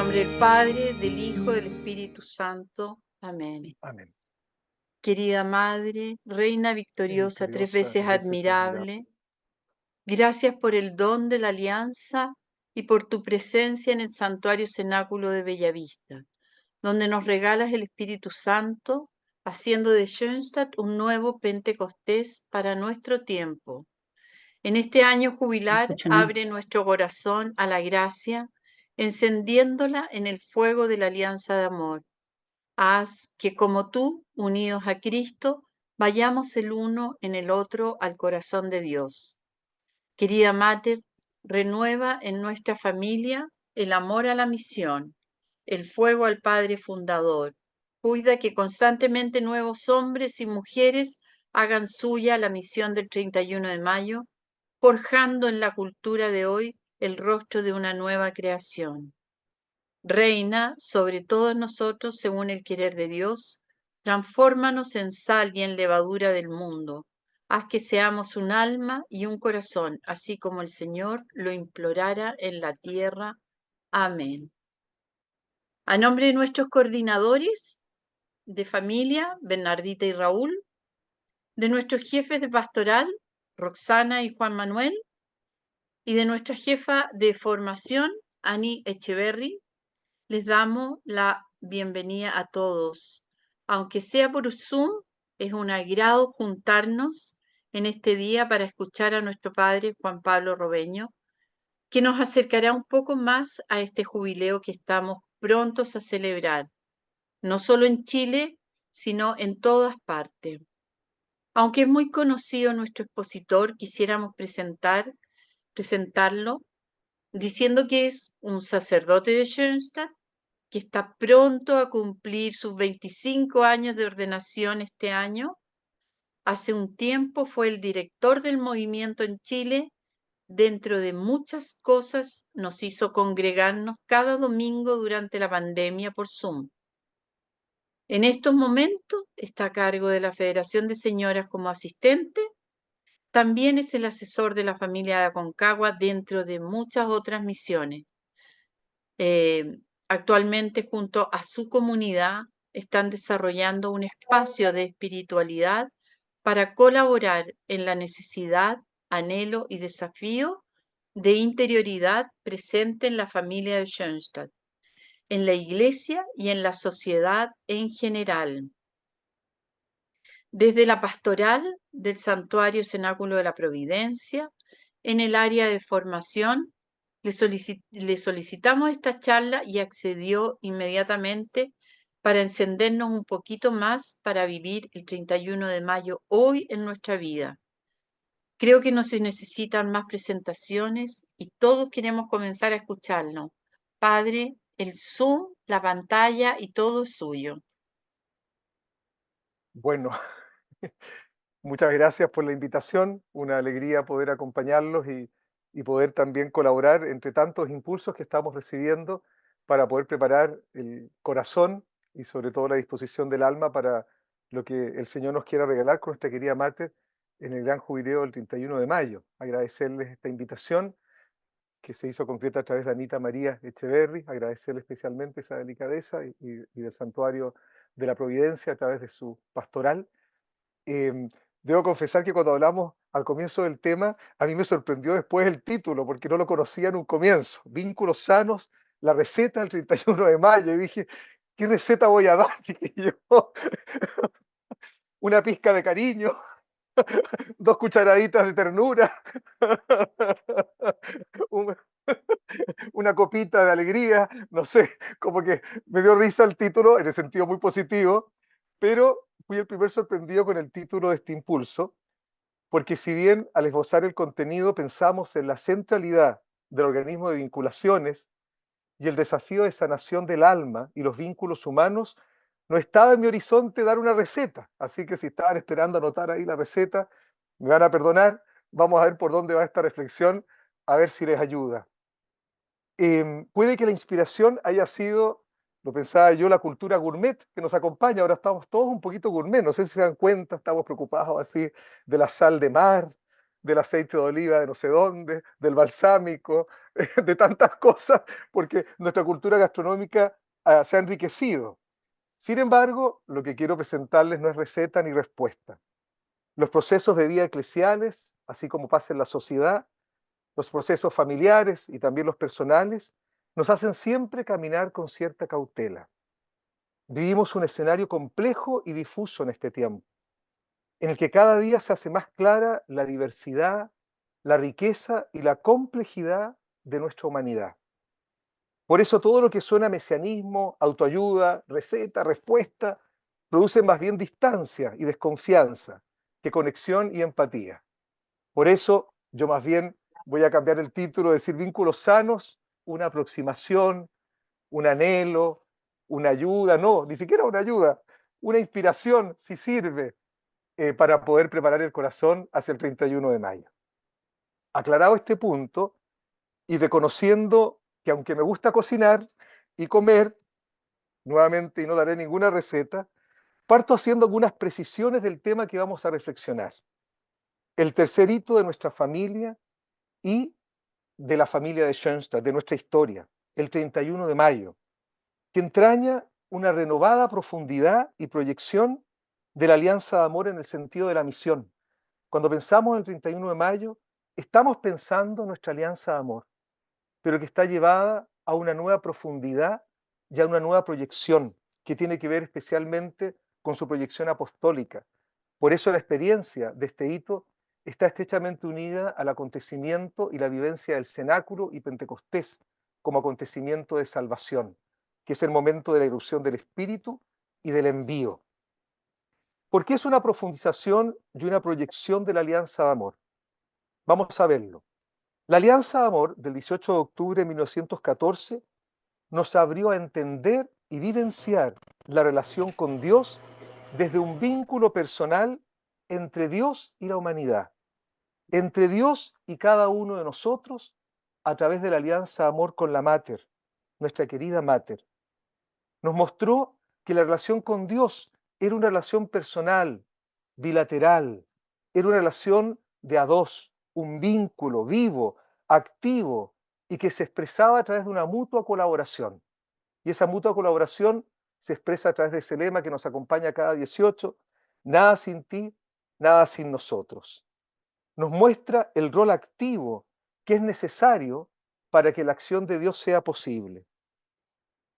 nombre del Padre, del Hijo, del Espíritu Santo. Amén. Amén. Querida Madre, Reina victoriosa, tres Victoriosa, veces tres veces admirable. admirable, gracias por el don de la alianza y por tu presencia en el santuario cenáculo de Bellavista, donde nos regalas el Espíritu Santo, haciendo de Schoenstatt un nuevo Pentecostés para nuestro tiempo. En este año jubilar, abre nuestro corazón a la gracia, encendiéndola en el fuego de la alianza de amor. Haz que como tú, unidos a Cristo, vayamos el uno en el otro al corazón de Dios. Querida Mater, renueva en nuestra familia el amor a la misión, el fuego al Padre Fundador. Cuida que constantemente nuevos hombres y mujeres hagan suya la misión del 31 de mayo, forjando en la cultura de hoy el rostro de una nueva creación. Reina sobre todos nosotros según el querer de Dios, transfórmanos en sal y en levadura del mundo. Haz que seamos un alma y un corazón, así como el Señor lo implorara en la tierra. Amén. A nombre de nuestros coordinadores de familia, Bernardita y Raúl, de nuestros jefes de pastoral, Roxana y Juan Manuel, y de nuestra jefa de formación, Ani Echeverry, les damos la bienvenida a todos. Aunque sea por Zoom, es un agrado juntarnos en este día para escuchar a nuestro padre Juan Pablo Robeño, que nos acercará un poco más a este jubileo que estamos prontos a celebrar, no solo en Chile, sino en todas partes. Aunque es muy conocido nuestro expositor, quisiéramos presentarlo diciendo que es un sacerdote de Schoenstatt, que está pronto a cumplir sus 25 años de ordenación este año. Hace un tiempo fue el director del movimiento en Chile. Dentro de muchas cosas, nos hizo congregarnos cada domingo durante la pandemia por Zoom. En estos momentos está a cargo de la Federación de Señoras como asistente. También es el asesor de la familia de Aconcagua dentro de muchas otras misiones. Actualmente, junto a su comunidad, están desarrollando un espacio de espiritualidad para colaborar en la necesidad, anhelo y desafío de interioridad presente en la familia de Schoenstatt, en la iglesia y en la sociedad en general. Desde la pastoral del Santuario Cenáculo de la Providencia, en el área de formación, le solicitamos esta charla y accedió inmediatamente para encendernos un poquito más para vivir el 31 de mayo hoy en nuestra vida. Creo que no se necesitan más presentaciones y todos queremos comenzar a escucharnos. Padre, el Zoom, la pantalla y todo es suyo. Bueno, muchas gracias por la invitación. Una alegría poder acompañarlos y poder también colaborar entre tantos impulsos que estamos recibiendo para poder preparar el corazón y sobre todo la disposición del alma para lo que el Señor nos quiera regalar con nuestra querida Mater en el gran jubileo del 31 de mayo. Agradecerles esta invitación que se hizo concreta a través de Anita María Echeverry, agradecerle especialmente esa delicadeza y del Santuario de la Providencia a través de su pastoral. Em, Debo confesar que cuando hablamos al comienzo del tema, a mí me sorprendió después el título, porque no lo conocía en un comienzo. Vínculos sanos, la receta del 31 de mayo. Y dije, ¿qué receta voy a dar? Dije yo, una pizca de cariño, dos cucharaditas de ternura, un- una copita de alegría, no sé, como que me dio risa el título en el sentido muy positivo, pero fui el primer sorprendido con el título de este impulso, porque si bien al esbozar el contenido pensamos en la centralidad del organismo de vinculaciones y el desafío de sanación del alma y los vínculos humanos, no estaba en mi horizonte dar una receta. Así que si estaban esperando anotar ahí la receta, me van a perdonar. Vamos a ver por dónde va esta reflexión, a ver si les ayuda. Puede que la inspiración haya sido, lo pensaba yo, la cultura gourmet que nos acompaña. Ahora estamos todos un poquito gourmet, no sé si se dan cuenta, estamos preocupados así de la sal de mar, del aceite de oliva de no sé dónde, del balsámico. de tantas cosas, porque nuestra cultura gastronómica se ha enriquecido. Sin embargo, lo que quiero presentarles no es receta ni respuesta. Los procesos de vida eclesiales, así como pasa en la sociedad, los procesos familiares y también los personales, nos hacen siempre caminar con cierta cautela. Vivimos un escenario complejo y difuso en este tiempo, en el que cada día se hace más clara la diversidad, la riqueza y la complejidad de nuestra humanidad. Por eso todo lo que suena a mesianismo, autoayuda, receta, respuesta, produce más bien distancia y desconfianza que conexión y empatía. Por eso yo más bien voy a cambiar el título, decir vínculos sanos, una aproximación, un anhelo, una ayuda, no, ni siquiera una ayuda, una inspiración si sirve para poder preparar el corazón hacia el 31 de mayo. Aclarado este punto y reconociendo que aunque me gusta cocinar y comer, nuevamente y no daré ninguna receta, parto haciendo algunas precisiones del tema que vamos a reflexionar. El tercer hito de nuestra familia y de la familia de Schoenstatt, de nuestra historia, el 31 de mayo, que entraña una renovada profundidad y proyección de la alianza de amor en el sentido de la misión. Cuando pensamos en el 31 de mayo, estamos pensando en nuestra alianza de amor, pero que está llevada a una nueva profundidad y a una nueva proyección, que tiene que ver especialmente con su proyección apostólica. Por eso la experiencia de este hito está estrechamente unida al acontecimiento y la vivencia del cenáculo y Pentecostés como acontecimiento de salvación, que es el momento de la irrupción del Espíritu y del envío. Porque es una profundización y una proyección de la alianza de amor. Vamos a verlo. La alianza de amor del 18 de octubre de 1914 nos abrió a entender y vivenciar la relación con Dios desde un vínculo personal entre Dios y la humanidad, entre Dios y cada uno de nosotros a través de la alianza de amor con la Mater, nuestra querida Mater. Nos mostró que la relación con Dios era una relación personal, bilateral, era una relación de a dos, un vínculo vivo, activo y que se expresaba a través de una mutua colaboración. Y esa mutua colaboración se expresa a través de ese lema que nos acompaña cada 18, nada sin ti, nada sin nosotros. Nos muestra el rol activo que es necesario para que la acción de Dios sea posible.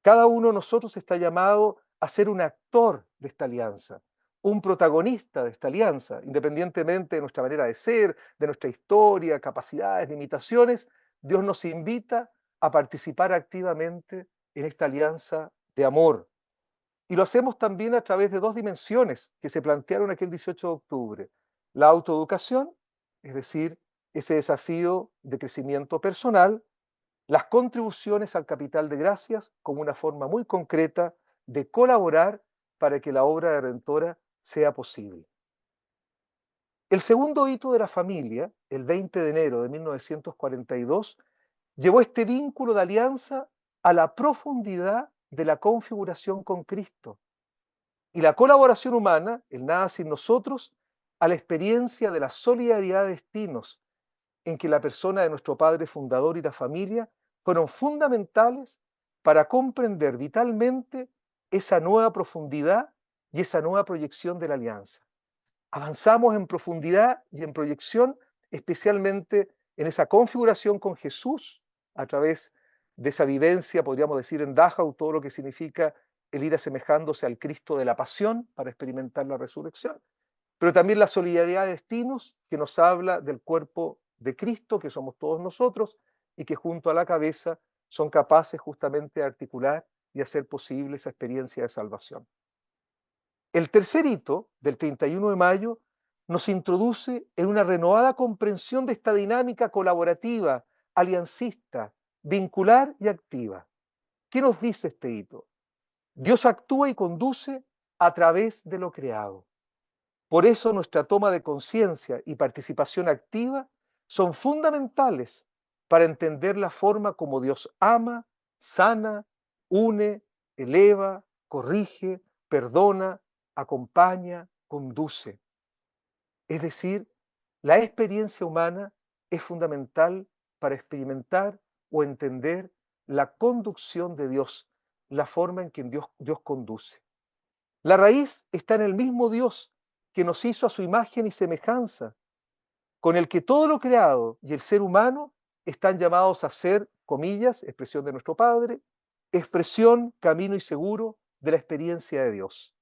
Cada uno de nosotros está llamado a ser un actor de esta alianza, un protagonista de esta alianza, independientemente de nuestra manera de ser, de nuestra historia, capacidades, limitaciones. Dios nos invita a participar activamente en esta alianza de amor. Y lo hacemos también a través de dos dimensiones que se plantearon aquel 18 de octubre. La autoeducación, es decir, ese desafío de crecimiento personal, las contribuciones al capital de gracias como una forma muy concreta de colaborar para que la obra redentora sea posible. El segundo hito de la familia, el 20 de enero de 1942, llevó este vínculo de alianza a la profundidad de la configuración con Cristo y la colaboración humana, el nada sin nosotros, a la experiencia de la solidaridad de destinos en que la persona de nuestro padre fundador y la familia fueron fundamentales para comprender vitalmente esa nueva profundidad y esa nueva proyección de la alianza. Avanzamos en profundidad y en proyección, especialmente en esa configuración con Jesús, a través de esa vivencia, podríamos decir en Dachau, todo lo que significa el ir asemejándose al Cristo de la pasión para experimentar la resurrección, pero también la solidaridad de destinos que nos habla del cuerpo de Cristo, que somos todos nosotros, y que junto a la cabeza son capaces justamente de articular y hacer posible esa experiencia de salvación. El tercer hito del 31 de mayo nos introduce en una renovada comprensión de esta dinámica colaborativa, aliancista, vincular y activa. ¿Qué nos dice este hito? Dios actúa y conduce a través de lo creado. Por eso nuestra toma de conciencia y participación activa son fundamentales para entender la forma como Dios ama, sana, une, eleva, corrige, perdona, acompaña, conduce. Es decir, la experiencia humana es fundamental para experimentar o entender la conducción de Dios, la forma en que Dios conduce. La raíz está en el mismo Dios que nos hizo a su imagen y semejanza, con el que todo lo creado y el ser humano están llamados a ser, comillas, expresión de nuestro Padre, expresión, camino y seguro de la experiencia de Dios.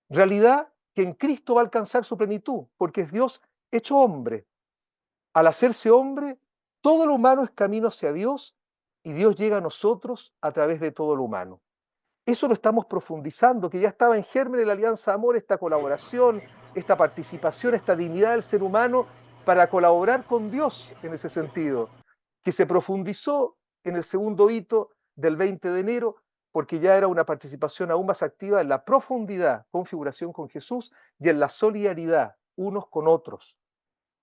Realidad que en Cristo va a alcanzar su plenitud, porque es Dios hecho hombre. Al hacerse hombre, todo lo humano es camino hacia Dios y Dios llega a nosotros a través de todo lo humano. Eso lo estamos profundizando, que ya estaba en germen de la Alianza de Amor, esta colaboración, esta participación, esta dignidad del ser humano para colaborar con Dios en ese sentido, que se profundizó en el segundo hito del 20 de enero, porque ya era una participación aún más activa en la profundidad, configuración con Jesús y en la solidaridad unos con otros.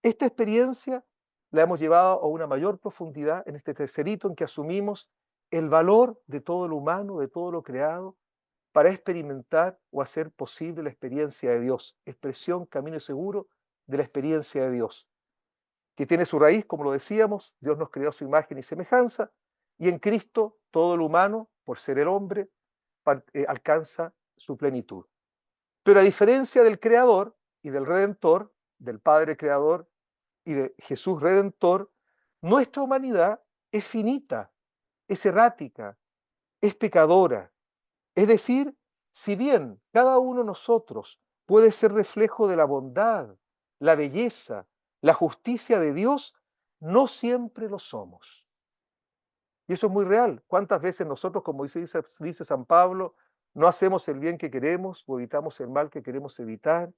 Esta experiencia la hemos llevado a una mayor profundidad en este tercer hito en que asumimos el valor de todo lo humano, de todo lo creado, para experimentar o hacer posible la experiencia de Dios, expresión, camino y seguro de la experiencia de Dios, que tiene su raíz, como lo decíamos, Dios nos creó a su imagen y semejanza, y en Cristo todo lo humano, por ser el hombre, alcanza su plenitud. Pero a diferencia del Creador y del Redentor, del Padre Creador y de Jesús Redentor, nuestra humanidad es finita, es errática, es pecadora. Es decir, si bien cada uno de nosotros puede ser reflejo de la bondad, la belleza, la justicia de Dios, no siempre lo somos. Y eso es muy real. ¿Cuántas veces nosotros, como dice San Pablo, no hacemos el bien que queremos o evitamos el mal que queremos evitar?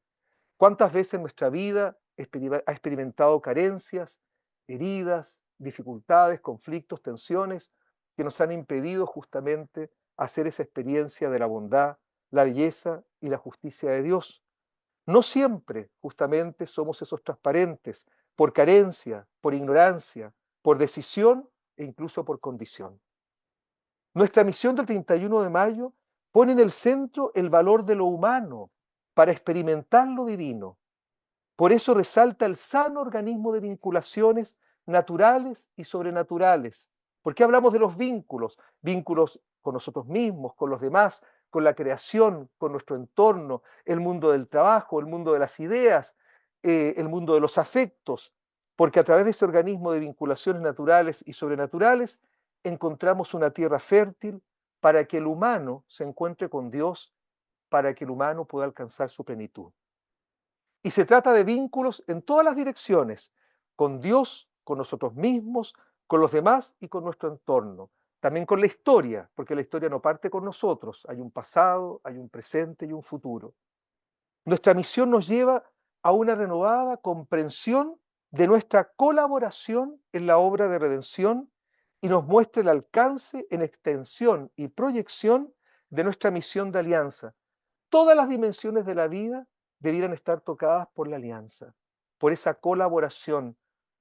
¿Cuántas veces nuestra vida ha experimentado carencias, heridas, dificultades, conflictos, tensiones que nos han impedido justamente hacer esa experiencia de la bondad, la belleza y la justicia de Dios? No siempre justamente somos esos transparentes por carencia, por ignorancia, por decisión e incluso por condición. Nuestra misión del 31 de mayo pone en el centro el valor de lo humano para experimentar lo divino. Por eso resalta el sano organismo de vinculaciones naturales y sobrenaturales. ¿Por qué hablamos de los vínculos? Vínculos con nosotros mismos, con los demás, con la creación, con nuestro entorno, el mundo del trabajo, el mundo de las ideas, el mundo de los afectos. Porque a través de ese organismo de vinculaciones naturales y sobrenaturales encontramos una tierra fértil para que el humano se encuentre con Dios, para que el humano pueda alcanzar su plenitud. Y se trata de vínculos en todas las direcciones, con Dios, con nosotros mismos, con los demás y con nuestro entorno. También con la historia, porque la historia no parte con nosotros. Hay un pasado, hay un presente y un futuro. Nuestra misión nos lleva a una renovada comprensión de nuestra colaboración en la obra de redención y nos muestra el alcance en extensión y proyección de nuestra misión de alianza. Todas las dimensiones de la vida debieran estar tocadas por la alianza, por esa colaboración,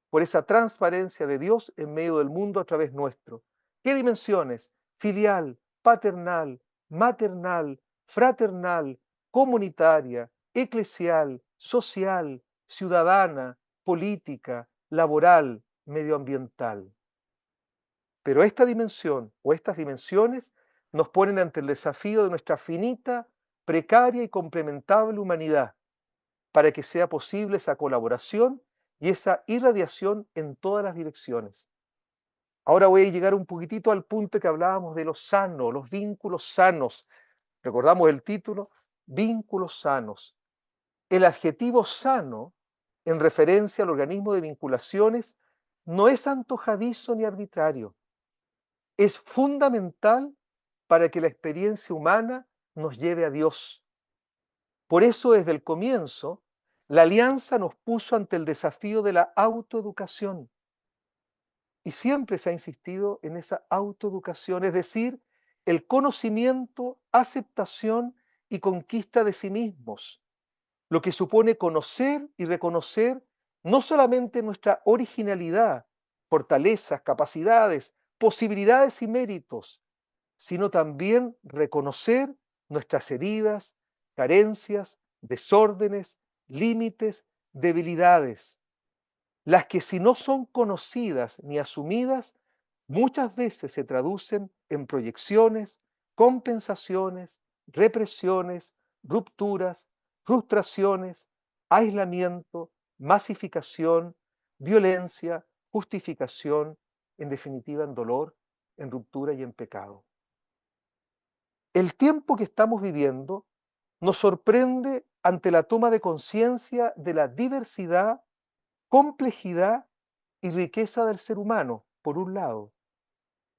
por esa transparencia de Dios en medio del mundo a través nuestro. ¿Qué dimensiones? Filial, paternal, maternal, fraternal, comunitaria, eclesial, social, ciudadana, política, laboral, medioambiental. Pero esta dimensión o estas dimensiones nos ponen ante el desafío de nuestra finita, precaria y complementable humanidad para que sea posible esa colaboración y esa irradiación en todas las direcciones. Ahora voy a llegar un poquitito al punto que hablábamos de lo sano, los vínculos sanos. Recordamos el título, vínculos sanos. El adjetivo sano, en referencia al organismo de vinculaciones, no es antojadizo ni arbitrario. Es fundamental para que la experiencia humana nos lleve a Dios. Por eso, desde el comienzo, la alianza nos puso ante el desafío de la autoeducación. Y siempre se ha insistido en esa autoeducación, es decir, el conocimiento, aceptación y conquista de sí mismos, lo que supone conocer y reconocer no solamente nuestra originalidad, fortalezas, capacidades, posibilidades y méritos, sino también reconocer nuestras heridas, carencias, desórdenes, límites, debilidades, las que si no son conocidas ni asumidas, muchas veces se traducen en proyecciones, compensaciones, represiones, rupturas, frustraciones, aislamiento, masificación, violencia, justificación, en definitiva en dolor, en ruptura y en pecado. El tiempo que estamos viviendo nos sorprende ante la toma de conciencia de la diversidad, complejidad y riqueza del ser humano, por un lado.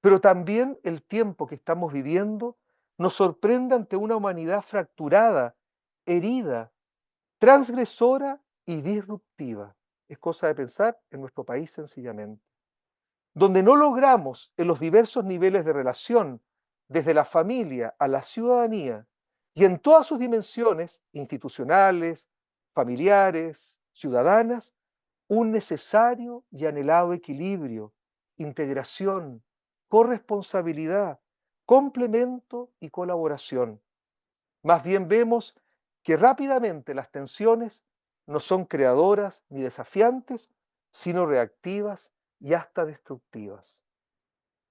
Pero también el tiempo que estamos viviendo nos sorprende ante una humanidad fracturada, herida, transgresora y disruptiva. Es cosa de pensar en nuestro país sencillamente, donde no logramos en los diversos niveles de relación, desde la familia a la ciudadanía y en todas sus dimensiones, institucionales, familiares, ciudadanas, un necesario y anhelado equilibrio, integración, corresponsabilidad, complemento y colaboración. Más bien vemos que rápidamente las tensiones no son creadoras ni desafiantes, sino reactivas y hasta destructivas.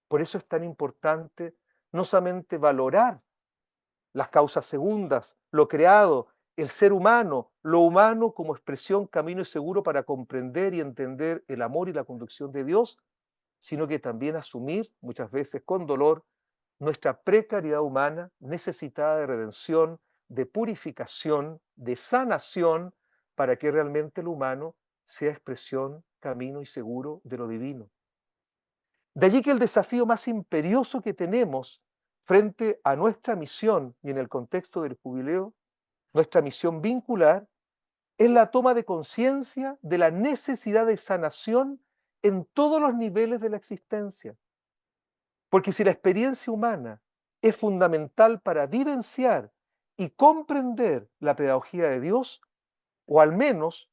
Por eso es tan importante no solamente valorar las causas segundas, lo creado, el ser humano, lo humano como expresión, camino y seguro para comprender y entender el amor y la conducción de Dios, sino que también asumir, muchas veces con dolor, nuestra precariedad humana necesitada de redención, de purificación, de sanación, para que realmente el humano sea expresión, camino y seguro de lo divino. De allí que el desafío más imperioso que tenemos frente a nuestra misión y en el contexto del jubileo, nuestra misión vincular, es la toma de conciencia de la necesidad de sanación en todos los niveles de la existencia. Porque si la experiencia humana es fundamental para vivenciar y comprender la pedagogía de Dios, o al menos,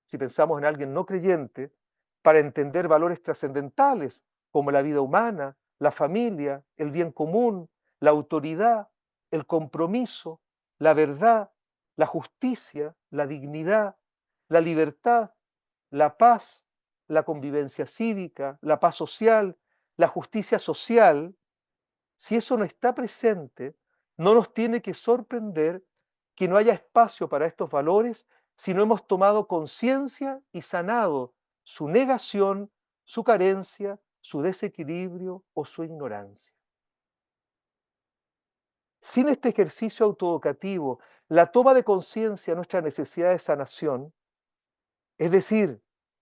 si pensamos en alguien no creyente, para entender valores trascendentales como la vida humana, la familia, el bien común, la autoridad, el compromiso, la verdad, la justicia, la dignidad, la libertad, la paz, la convivencia cívica, la paz social, la justicia social, si eso no está presente, no nos tiene que sorprender que no haya espacio para estos valores si no hemos tomado conciencia y sanado su negación, su carencia, su desequilibrio o su ignorancia. Sin este ejercicio autoeducativo, la toma de conciencia de nuestra necesidad de sanación, es decir,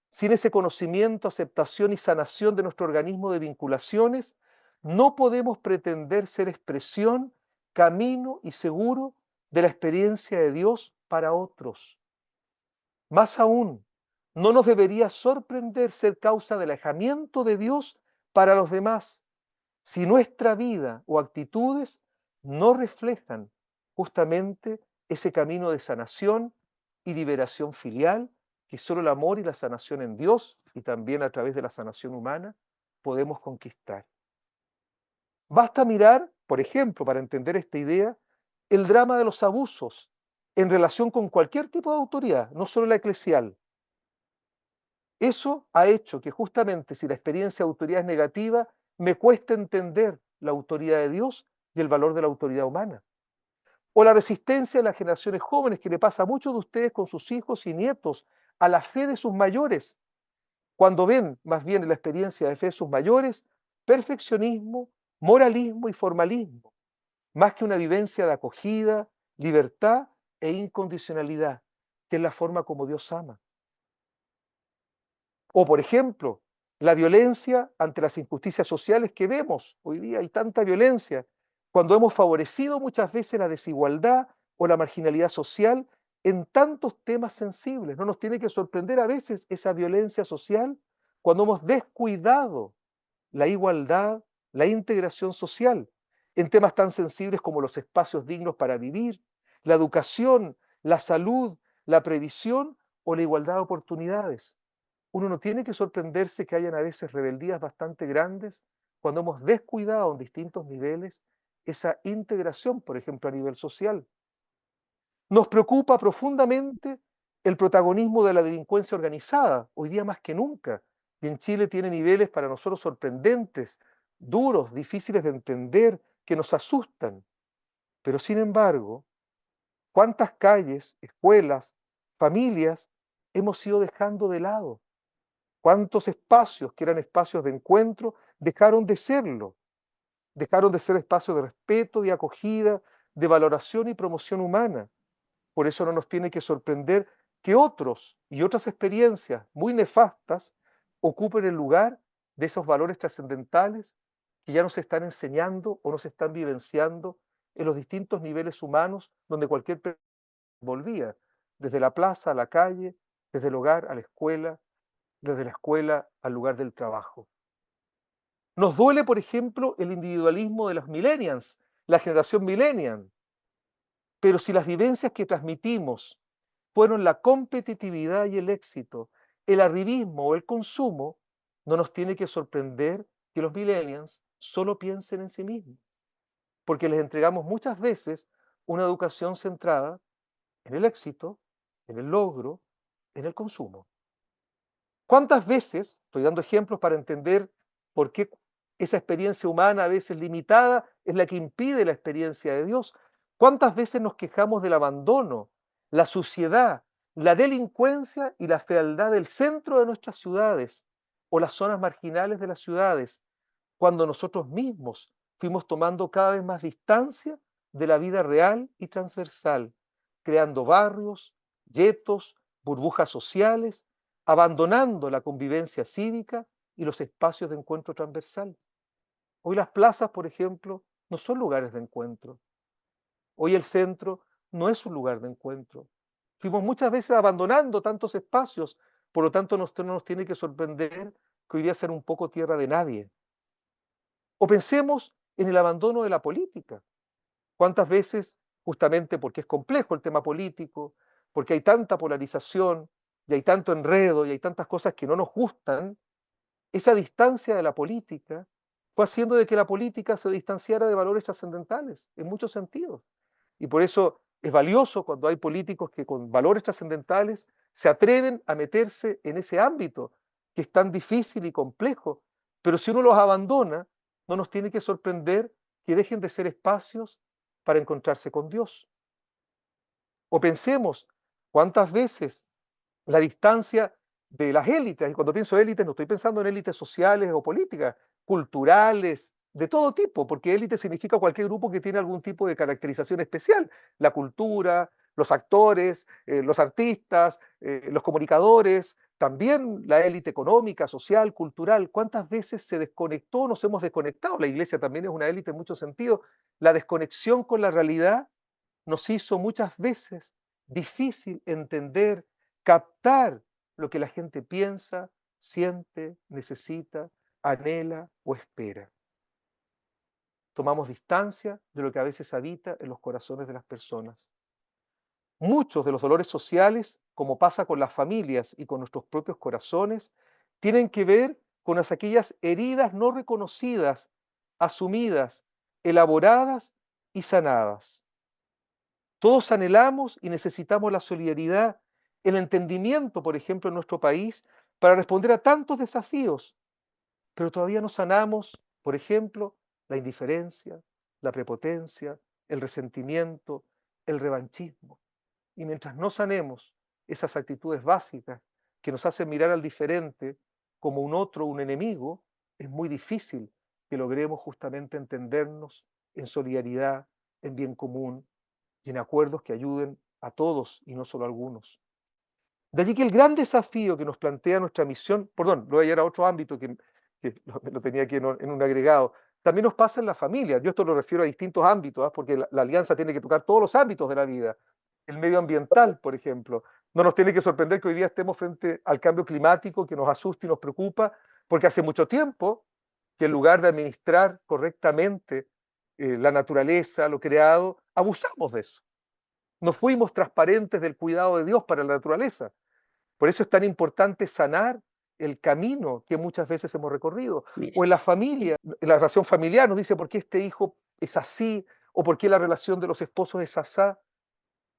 sin ese conocimiento, aceptación y sanación de nuestro organismo de vinculaciones, no podemos pretender ser expresión, camino y seguro de la experiencia de Dios para otros. Más aún, no nos debería sorprender ser causa del alejamiento de Dios para los demás, si nuestra vida o actitudes no reflejan justamente ese camino de sanación y liberación filial que solo el amor y la sanación en Dios y también a través de la sanación humana podemos conquistar. Basta mirar, por ejemplo, para entender esta idea, el drama de los abusos en relación con cualquier tipo de autoridad, no solo la eclesial. Eso ha hecho que justamente si la experiencia de autoridad es negativa, me cuesta entender la autoridad de Dios y el valor de la autoridad humana. O la resistencia de las generaciones jóvenes que le pasa a muchos de ustedes con sus hijos y nietos a la fe de sus mayores, cuando ven más bien en la experiencia de fe de sus mayores perfeccionismo, moralismo y formalismo, más que una vivencia de acogida, libertad e incondicionalidad, que es la forma como Dios ama. O, por ejemplo, la violencia ante las injusticias sociales que vemos. Hoy día hay tanta violencia, cuando hemos favorecido muchas veces la desigualdad o la marginalidad social en tantos temas sensibles. No nos tiene que sorprender a veces esa violencia social cuando hemos descuidado la igualdad, la integración social en temas tan sensibles como los espacios dignos para vivir, la educación, la salud, la previsión o la igualdad de oportunidades. Uno no tiene que sorprenderse que hayan a veces rebeldías bastante grandes cuando hemos descuidado en distintos niveles esa integración, por ejemplo, a nivel social. Nos preocupa profundamente el protagonismo de la delincuencia organizada, hoy día más que nunca, y en Chile tiene niveles para nosotros sorprendentes, duros, difíciles de entender, que nos asustan. Pero sin embargo, ¿cuántas calles, escuelas, familias hemos ido dejando de lado? ¿Cuántos espacios que eran espacios de encuentro dejaron de serlo? Dejaron de ser espacios de respeto, de acogida, de valoración y promoción humana. Por eso no nos tiene que sorprender que otros y otras experiencias muy nefastas ocupen el lugar de esos valores trascendentales que ya nos están enseñando o nos están vivenciando en los distintos niveles humanos donde cualquier persona volvía, desde la plaza a la calle, desde el hogar a la escuela, desde la escuela al lugar del trabajo. Nos duele, por ejemplo, el individualismo de los millennials, la generación millennial, pero si las vivencias que transmitimos fueron la competitividad y el éxito, el arribismo o el consumo, no nos tiene que sorprender que los millennials solo piensen en sí mismos, porque les entregamos muchas veces una educación centrada en el éxito, en el logro, en el consumo. ¿Cuántas veces, estoy dando ejemplos para entender por qué esa experiencia humana a veces limitada es la que impide la experiencia de Dios? ¿Cuántas veces nos quejamos del abandono, la suciedad, la delincuencia y la fealdad del centro de nuestras ciudades o las zonas marginales de las ciudades, cuando nosotros mismos fuimos tomando cada vez más distancia de la vida real y transversal, creando barrios, guetos, burbujas sociales, abandonando la convivencia cívica y los espacios de encuentro transversal? Hoy las plazas, por ejemplo, no son lugares de encuentro. Hoy el centro no es un lugar de encuentro. Fuimos muchas veces abandonando tantos espacios, por lo tanto no nos tiene que sorprender que hoy día ser un poco tierra de nadie. O pensemos en el abandono de la política. ¿Cuántas veces, justamente porque es complejo el tema político, porque hay tanta polarización y hay tanto enredo y hay tantas cosas que no nos gustan, esa distancia de la política fue haciendo de que la política se distanciara de valores trascendentales en muchos sentidos? Y por eso es valioso cuando hay políticos que con valores trascendentales se atreven a meterse en ese ámbito que es tan difícil y complejo. Pero si uno los abandona, no nos tiene que sorprender que dejen de ser espacios para encontrarse con Dios. O pensemos cuántas veces la distancia de las élites, y cuando pienso élites no estoy pensando en élites sociales o políticas, culturales, de todo tipo, porque élite significa cualquier grupo que tiene algún tipo de caracterización especial, la cultura, los actores, los artistas, los comunicadores, también la élite económica, social, cultural. ¿Cuántas veces se desconectó, nos hemos desconectado? La iglesia también es una élite en muchos sentidos. La desconexión con la realidad nos hizo muchas veces difícil entender, captar lo que la gente piensa, siente, necesita, anhela o espera. Tomamos distancia de lo que a veces habita en los corazones de las personas. Muchos de los dolores sociales, como pasa con las familias y con nuestros propios corazones, tienen que ver con aquellas heridas no reconocidas, asumidas, elaboradas y sanadas. Todos anhelamos y necesitamos la solidaridad, el entendimiento, por ejemplo, en nuestro país, para responder a tantos desafíos, pero todavía no sanamos, por ejemplo, la indiferencia, la prepotencia, el resentimiento, el revanchismo. Y mientras no sanemos esas actitudes básicas que nos hacen mirar al diferente como un otro, un enemigo, es muy difícil que logremos justamente entendernos en solidaridad, en bien común y en acuerdos que ayuden a todos y no solo a algunos. De allí que el gran desafío que nos plantea nuestra misión, perdón, lo voy a llevar a otro ámbito que lo tenía aquí en un agregado, también nos pasa en la familia. Yo esto lo refiero a distintos ámbitos, ¿ah? Porque la alianza tiene que tocar todos los ámbitos de la vida. El medio ambiental, por ejemplo. No nos tiene que sorprender que hoy día estemos frente al cambio climático que nos asusta y nos preocupa, porque hace mucho tiempo que en lugar de administrar correctamente la naturaleza, lo creado, abusamos de eso. No fuimos transparentes del cuidado de Dios para la naturaleza. Por eso es tan importante sanar el camino que muchas veces hemos recorrido. Mira, O en la familia, en la relación familiar nos dice por qué este hijo es así o por qué la relación de los esposos es asá.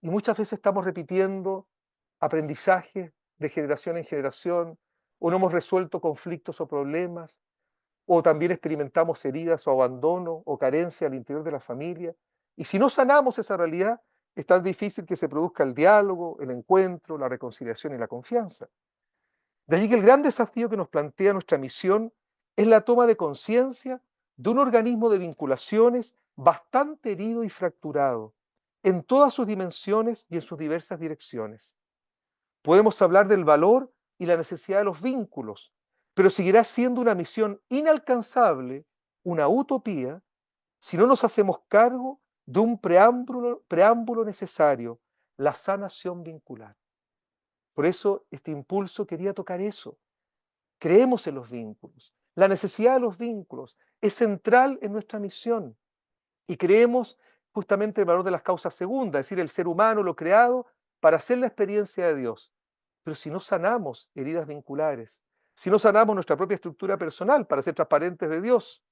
Y muchas veces estamos repitiendo aprendizajes de generación en generación o no hemos resuelto conflictos o problemas o también experimentamos heridas o abandono o carencia al interior de la familia. Y si no sanamos esa realidad, es tan difícil que se produzca el diálogo, el encuentro, la reconciliación y la confianza. De allí que el gran desafío que nos plantea nuestra misión es la toma de conciencia de un organismo de vinculaciones bastante herido y fracturado en todas sus dimensiones y en sus diversas direcciones. Podemos hablar del valor y la necesidad de los vínculos, pero seguirá siendo una misión inalcanzable, una utopía, si no nos hacemos cargo de un preámbulo necesario, la sanación vincular. Por eso este impulso quería tocar eso. Creemos en los vínculos. La necesidad de los vínculos es central en nuestra misión y creemos justamente el valor de las causas segundas, es decir, el ser humano, lo creado, para hacer la experiencia de Dios. Pero si no sanamos heridas vinculares, si no sanamos nuestra propia estructura personal para ser transparentes de Dios,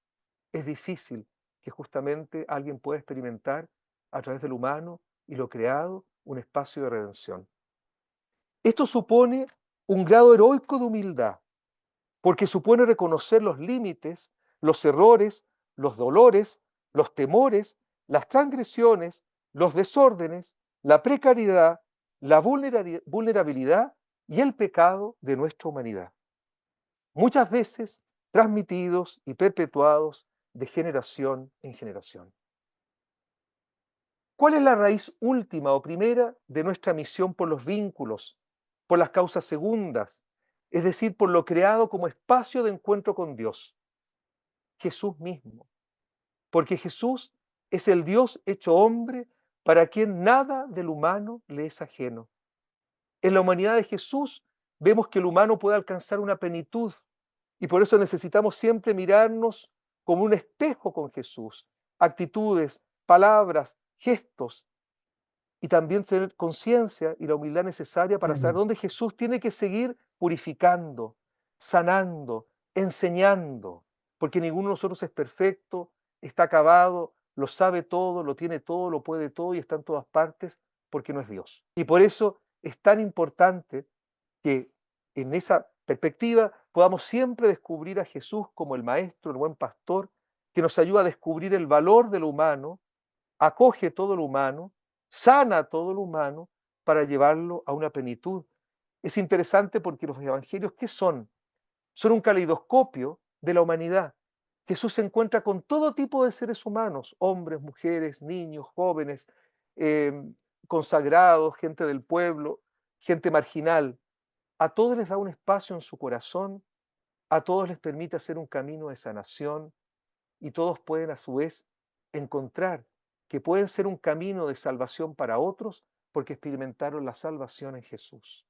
es difícil que justamente alguien pueda experimentar a través del humano y lo creado un espacio de redención. Esto supone un grado heroico de humildad, porque supone reconocer los límites, los errores, los dolores, los temores, las transgresiones, los desórdenes, la precariedad, la vulnerabilidad y el pecado de nuestra humanidad, muchas veces transmitidos y perpetuados de generación en generación. ¿Cuál es la raíz última o primera de nuestra misión por los vínculos, por las causas segundas, es decir, por lo creado como espacio de encuentro con Dios? Jesús mismo, porque Jesús es el Dios hecho hombre para quien nada del humano le es ajeno. En la humanidad de Jesús vemos que el humano puede alcanzar una plenitud y por eso necesitamos siempre mirarnos como un espejo con Jesús, actitudes, palabras, gestos y también tener conciencia y la humildad necesaria para saber Mm, dónde Jesús tiene que seguir purificando, sanando, enseñando, porque ninguno de nosotros es perfecto, está acabado, lo sabe todo, lo tiene todo, lo puede todo y está en todas partes porque no es Dios. Y por eso es tan importante que en esa perspectiva podamos siempre descubrir a Jesús como el Maestro, el buen pastor, que nos ayuda a descubrir el valor de lo humano, acoge todo lo humano, sana todo lo humano para llevarlo a una plenitud. Es interesante porque los evangelios, ¿qué son? Son un caleidoscopio de la humanidad. Jesús se encuentra con todo tipo de seres humanos, hombres, mujeres, niños, jóvenes, eh, consagrados, gente del pueblo, gente marginal. A todos les da un espacio en su corazón, a todos les permite hacer un camino de sanación, y todos pueden a su vez encontrar que pueden ser un camino de salvación para otros porque experimentaron la salvación en Jesús.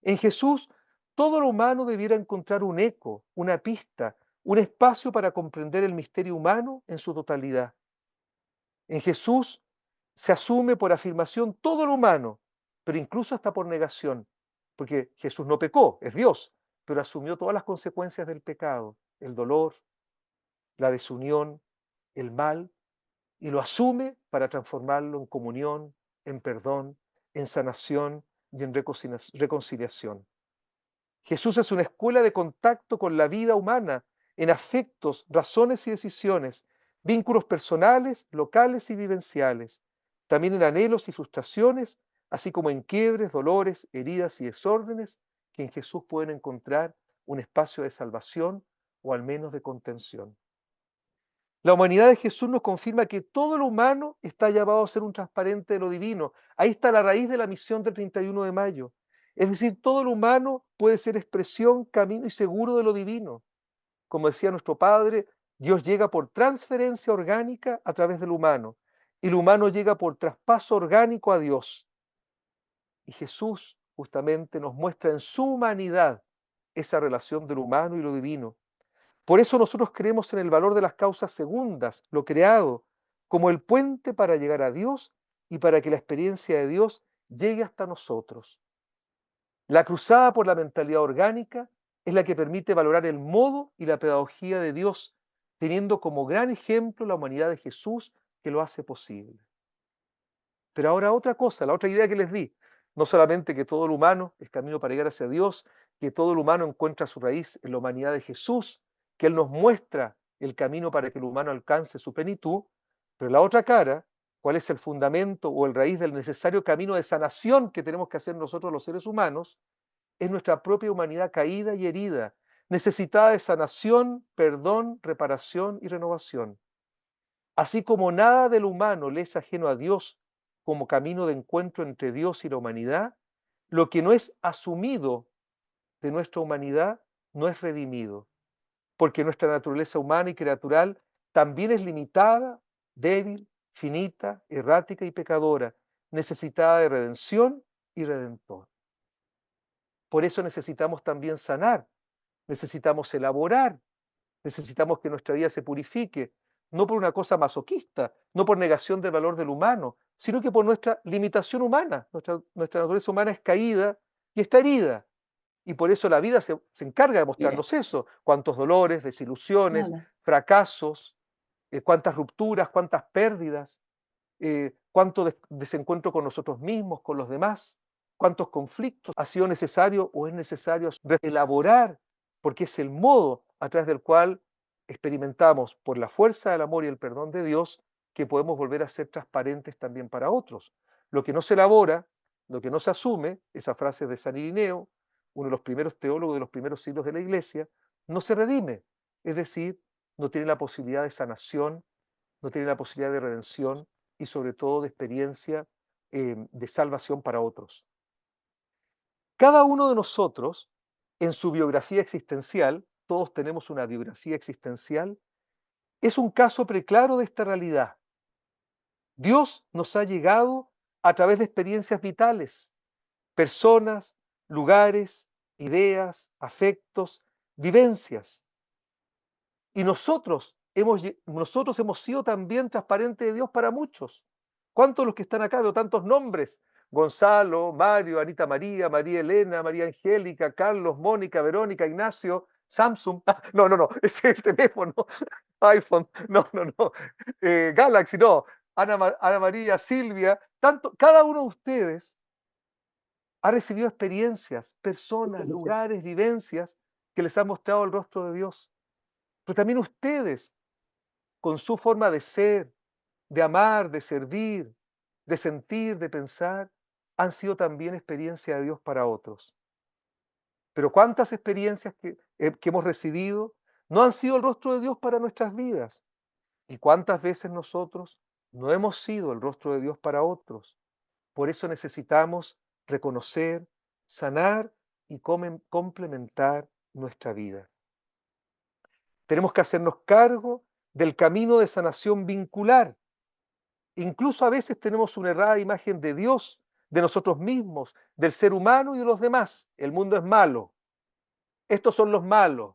En Jesús, todo lo humano debiera encontrar un eco, una pista, un espacio para comprender el misterio humano en su totalidad. En Jesús se asume por afirmación todo lo humano, pero incluso hasta por negación, porque Jesús no pecó, es Dios, pero asumió todas las consecuencias del pecado, el dolor, la desunión, el mal, y lo asume para transformarlo en comunión, en perdón, en sanación y en reconciliación. Jesús es una escuela de contacto con la vida humana, en afectos, razones y decisiones, vínculos personales, locales y vivenciales, también en anhelos y frustraciones, así como en quiebres, dolores, heridas y desórdenes, que en Jesús pueden encontrar un espacio de salvación o al menos de contención. La humanidad de Jesús nos confirma que todo lo humano está llamado a ser un transparente de lo divino. Ahí está la raíz de la misión del 31 de mayo. Es decir, todo lo humano puede ser expresión, camino y seguro de lo divino. Como decía nuestro Padre, Dios llega por transferencia orgánica a través del humano y el humano llega por traspaso orgánico a Dios. Y Jesús justamente nos muestra en su humanidad esa relación del humano y lo divino. Por eso nosotros creemos en el valor de las causas segundas, lo creado, como el puente para llegar a Dios y para que la experiencia de Dios llegue hasta nosotros. La cruzada por la mentalidad orgánica es la que permite valorar el modo y la pedagogía de Dios, teniendo como gran ejemplo la humanidad de Jesús que lo hace posible. Pero ahora otra cosa, la otra idea que les di, no solamente que todo lo humano es camino para llegar hacia Dios, que todo lo humano encuentra su raíz en la humanidad de Jesús, que Él nos muestra el camino para que el humano alcance su plenitud, pero la otra cara, cuál es el fundamento o el raíz del necesario camino de sanación que tenemos que hacer nosotros los seres humanos, es nuestra propia humanidad caída y herida, necesitada de sanación, perdón, reparación y renovación. Así como nada del humano le es ajeno a Dios como camino de encuentro entre Dios y la humanidad, lo que no es asumido de nuestra humanidad no es redimido, porque nuestra naturaleza humana y criatural también es limitada, débil, finita, errática y pecadora, necesitada de redención y redentor. Por eso necesitamos también sanar, necesitamos elaborar, necesitamos que nuestra vida se purifique, no por una cosa masoquista, no por negación del valor del humano, sino que por nuestra limitación humana. Nuestra naturaleza humana es caída y está herida. Y por eso la vida se encarga de Mira, mostrarnos eso. Cuántos dolores, desilusiones, nada. fracasos, cuántas rupturas, cuántas pérdidas, cuánto desencuentro con nosotros mismos, con los demás, cuántos conflictos ha sido necesario o es necesario elaborar, porque es el modo a través del cual experimentamos por la fuerza del amor y el perdón de Dios que podemos volver a ser transparentes también para otros. Lo que no se elabora, lo que no se asume, esa frase de San Irineo, uno de los primeros teólogos de los primeros siglos de la Iglesia, no se redime, es decir, no tiene la posibilidad de sanación, no tiene la posibilidad de redención y sobre todo de experiencia de salvación para otros. Cada uno de nosotros, en su biografía existencial, todos tenemos una biografía existencial, es un caso preclaro de esta realidad. Dios nos ha llegado a través de experiencias vitales, personas, lugares, ideas, afectos, vivencias. Y nosotros hemos sido también transparentes de Dios para muchos. ¿Cuántos de los que están acá? Veo tantos nombres. Gonzalo, Mario, Anita María, María Elena, María Angélica, Carlos, Mónica, Verónica, Ignacio, Samsung. No, no, no, ese es el teléfono. iPhone. No, no, no. Galaxy, no. Ana María, Silvia. Cada uno de ustedes ha recibido experiencias, personas, lugares, vivencias que les han mostrado el rostro de Dios. Pero también ustedes con su forma de ser, de amar, de servir, de sentir, de pensar, han sido también experiencia de Dios para otros. Pero cuántas experiencias que hemos recibido no han sido el rostro de Dios para nuestras vidas. Y cuántas veces nosotros no hemos sido el rostro de Dios para otros. Por eso necesitamos reconocer, sanar y complementar nuestra vida. Tenemos que hacernos cargo del camino de sanación vincular. Incluso a veces tenemos una errada imagen de Dios, de nosotros mismos, del ser humano y de los demás. El mundo es malo. Estos son los malos.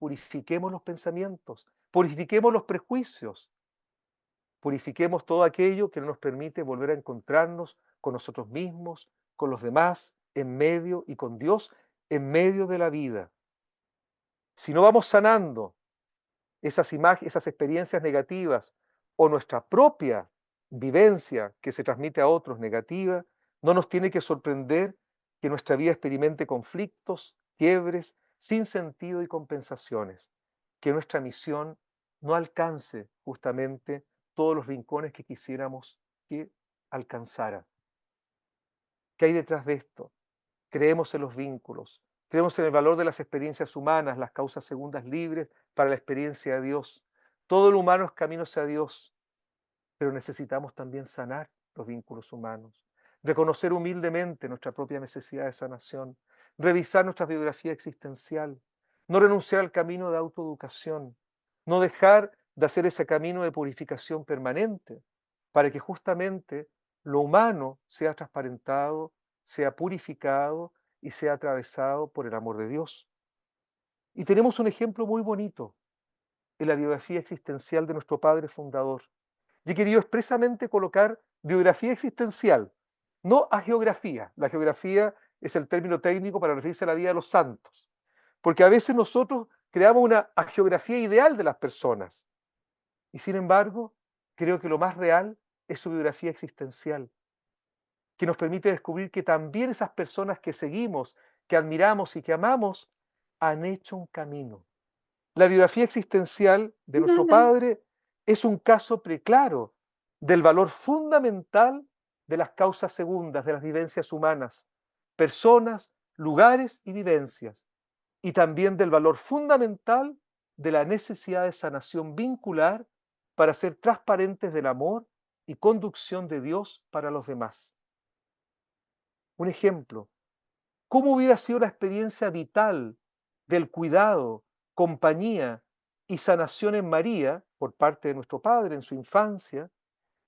Purifiquemos los pensamientos, purifiquemos los prejuicios, purifiquemos todo aquello que no nos permite volver a encontrarnos con nosotros mismos, con los demás, en medio y con Dios en medio de la vida. Si no vamos sanando esas imágenes, esas experiencias negativas o nuestra propia vivencia que se transmite a otros negativa, no nos tiene que sorprender que nuestra vida experimente conflictos, quiebres, sin sentido y compensaciones, que nuestra misión no alcance justamente todos los rincones que quisiéramos que alcanzara. ¿Qué hay detrás de esto? Creemos en los vínculos, creemos en el valor de las experiencias humanas, las causas segundas libres para la experiencia de Dios. Todo el humano es camino hacia Dios, pero necesitamos también sanar los vínculos humanos, reconocer humildemente nuestra propia necesidad de sanación, revisar nuestra biografía existencial, no renunciar al camino de autoeducación, no dejar de hacer ese camino de purificación permanente, para que justamente lo humano sea transparentado, sea purificado y sea atravesado por el amor de Dios. Y tenemos un ejemplo muy bonito en la biografía existencial de nuestro padre fundador. Y he querido expresamente colocar biografía existencial, no hagiografía. La geografía es el término técnico para referirse a la vida de los santos, porque a veces nosotros creamos una hagiografía ideal de las personas y sin embargo creo que lo más real es su biografía existencial, que nos permite descubrir que también esas personas que seguimos, que admiramos y que amamos, han hecho un camino. La biografía existencial de nuestro Padre es un caso preclaro del valor fundamental de las causas segundas, de las vivencias humanas, personas, lugares y vivencias, y también del valor fundamental de la necesidad de sanación vincular para ser transparentes del amor y conducción de Dios para los demás. Un ejemplo, ¿cómo hubiera sido la experiencia vital del cuidado, compañía y sanación en María por parte de nuestro Padre en su infancia,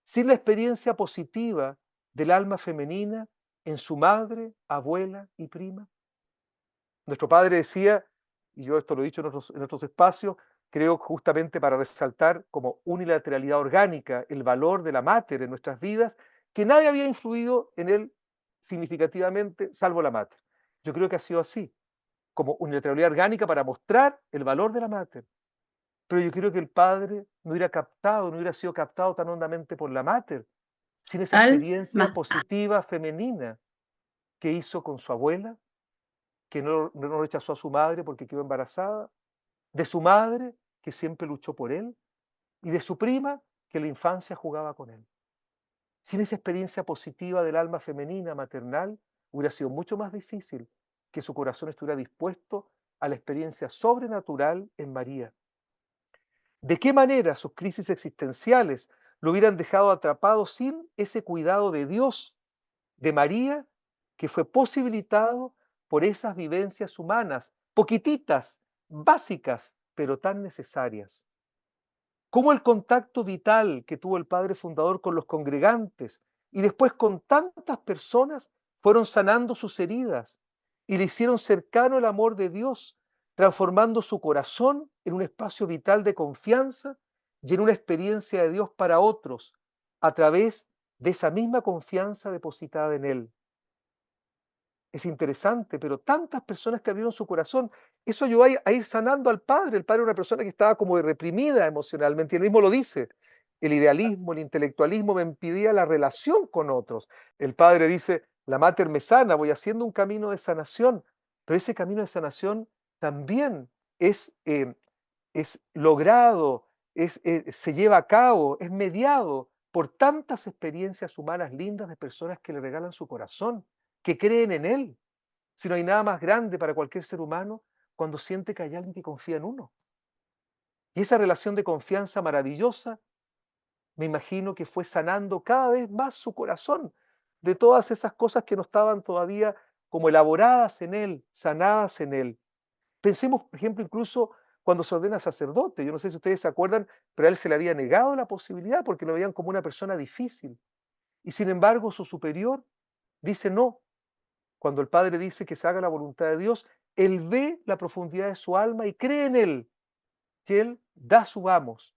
sin la experiencia positiva del alma femenina en su madre, abuela y prima? Nuestro Padre decía, y yo esto lo he dicho en otros espacios, creo justamente para resaltar como unilateralidad orgánica el valor de la mater en nuestras vidas, que nadie había influido en él significativamente salvo la mater. Yo creo que ha sido así, como unilateralidad orgánica para mostrar el valor de la mater. Pero yo creo que el Padre no hubiera captado, no hubiera sido captado tan hondamente por la mater, sin esa Al experiencia más positiva femenina que hizo con su abuela, que no rechazó a su madre porque quedó embarazada, de su madre, que siempre luchó por él, y de su prima, que en la infancia jugaba con él. Sin esa experiencia positiva del alma femenina maternal, hubiera sido mucho más difícil que su corazón estuviera dispuesto a la experiencia sobrenatural en María. ¿De qué manera sus crisis existenciales lo hubieran dejado atrapado sin ese cuidado de Dios, de María, que fue posibilitado por esas vivencias humanas, poquititas, básicas, pero tan necesarias? Cómo el contacto vital que tuvo el padre fundador con los congregantes y después con tantas personas fueron sanando sus heridas y le hicieron cercano el amor de Dios, transformando su corazón en un espacio vital de confianza y en una experiencia de Dios para otros a través de esa misma confianza depositada en Él. Es interesante, pero tantas personas que abrieron su corazón, eso ayudó a ir sanando al padre. El padre era una persona que estaba como reprimida emocionalmente, y él mismo lo dice. El idealismo, el intelectualismo me impedía la relación con otros. El padre dice, la mater me sana, voy haciendo un camino de sanación, pero ese camino de sanación también es logrado, se lleva a cabo, es mediado por tantas experiencias humanas lindas de personas que le regalan su corazón, que creen en él. Si no hay nada más grande para cualquier ser humano cuando siente que hay alguien que confía en uno. Y esa relación de confianza maravillosa, me imagino que fue sanando cada vez más su corazón de todas esas cosas que no estaban todavía como elaboradas en él, sanadas en él. Pensemos, por ejemplo, incluso cuando se ordena sacerdote. Yo no sé si ustedes se acuerdan, pero a él se le había negado la posibilidad porque lo veían como una persona difícil. Y sin embargo, su superior dice no. Cuando el Padre dice que se haga la voluntad de Dios, Él ve la profundidad de su alma y cree en Él, que Él da su vamos.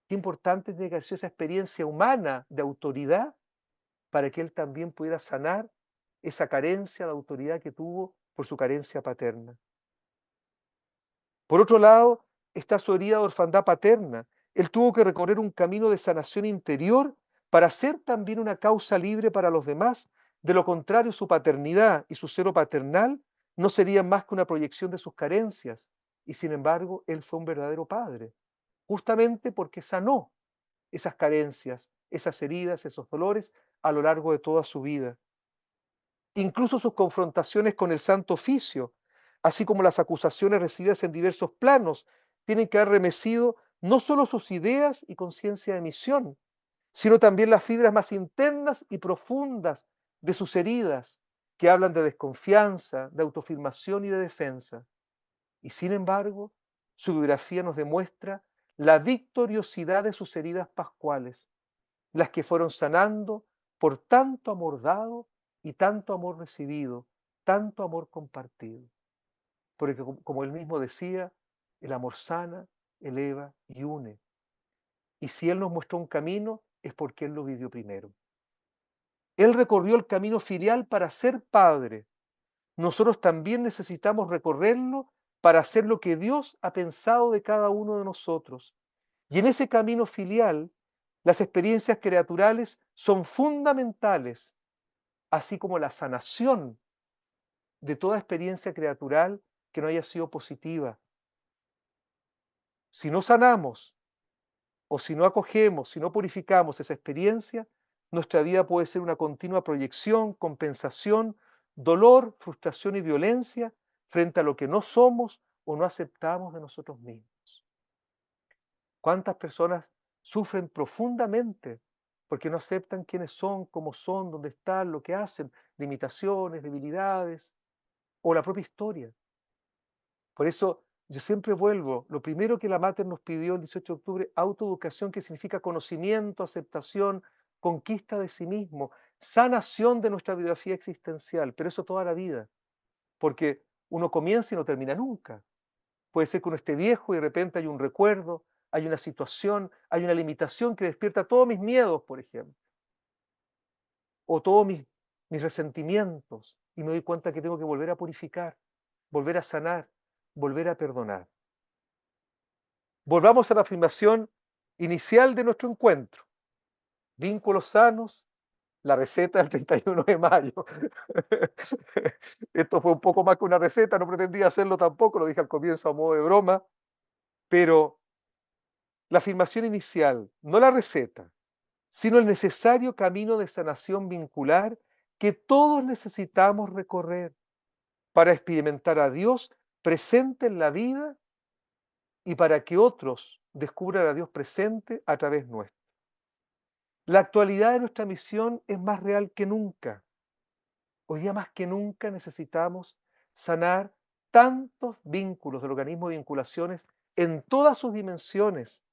Qué importante tiene que haber sido esa experiencia humana de autoridad para que Él también pudiera sanar esa carencia de autoridad que tuvo por su carencia paterna. Por otro lado, está su herida de orfandad paterna. Él tuvo que recorrer un camino de sanación interior para ser también una causa libre para los demás. De lo contrario, su paternidad y su celo paternal no serían más que una proyección de sus carencias. Y sin embargo, él fue un verdadero padre, justamente porque sanó esas carencias, esas heridas, esos dolores a lo largo de toda su vida. Incluso sus confrontaciones con el Santo Oficio, así como las acusaciones recibidas en diversos planos, tienen que haber remecido no solo sus ideas y conciencia de misión, sino también las fibras más internas y profundas de sus heridas, que hablan de desconfianza, de autoafirmación y de defensa. Y sin embargo, su biografía nos demuestra la victoriosidad de sus heridas pascuales, las que fueron sanando por tanto amor dado y tanto amor recibido, tanto amor compartido. Porque como él mismo decía, el amor sana, eleva y une. Y si Él nos muestra un camino, es porque Él lo vivió primero. Él recorrió el camino filial para ser padre. Nosotros también necesitamos recorrerlo para hacer lo que Dios ha pensado de cada uno de nosotros. Y en ese camino filial, las experiencias creaturales son fundamentales, así como la sanación de toda experiencia creatural que no haya sido positiva. Si no sanamos o si no acogemos, si no purificamos esa experiencia, nuestra vida puede ser una continua proyección, compensación, dolor, frustración y violencia frente a lo que no somos o no aceptamos de nosotros mismos. ¿Cuántas personas sufren profundamente porque no aceptan quiénes son, cómo son, dónde están, lo que hacen, limitaciones, debilidades o la propia historia? Por eso yo siempre vuelvo, lo primero que la Mater nos pidió el 18 de octubre, autoeducación, que significa conocimiento, aceptación, conquista de sí mismo, sanación de nuestra biografía existencial, pero eso toda la vida, porque uno comienza y no termina nunca. Puede ser que uno esté viejo y de repente hay un recuerdo, hay una situación, hay una limitación que despierta todos mis miedos, por ejemplo, o todos mis resentimientos, y me doy cuenta que tengo que volver a purificar, volver a sanar, volver a perdonar. Volvamos a la afirmación inicial de nuestro encuentro. Vínculos sanos, la receta del 31 de mayo. Esto fue un poco más que una receta, no pretendía hacerlo tampoco, lo dije al comienzo a modo de broma, pero la afirmación inicial, no la receta, sino el necesario camino de sanación vincular que todos necesitamos recorrer para experimentar a Dios presente en la vida y para que otros descubran a Dios presente a través nuestro. La actualidad de nuestra misión es más real que nunca. Hoy día más que nunca necesitamos sanar tantos vínculos del organismo de vinculaciones en todas sus dimensiones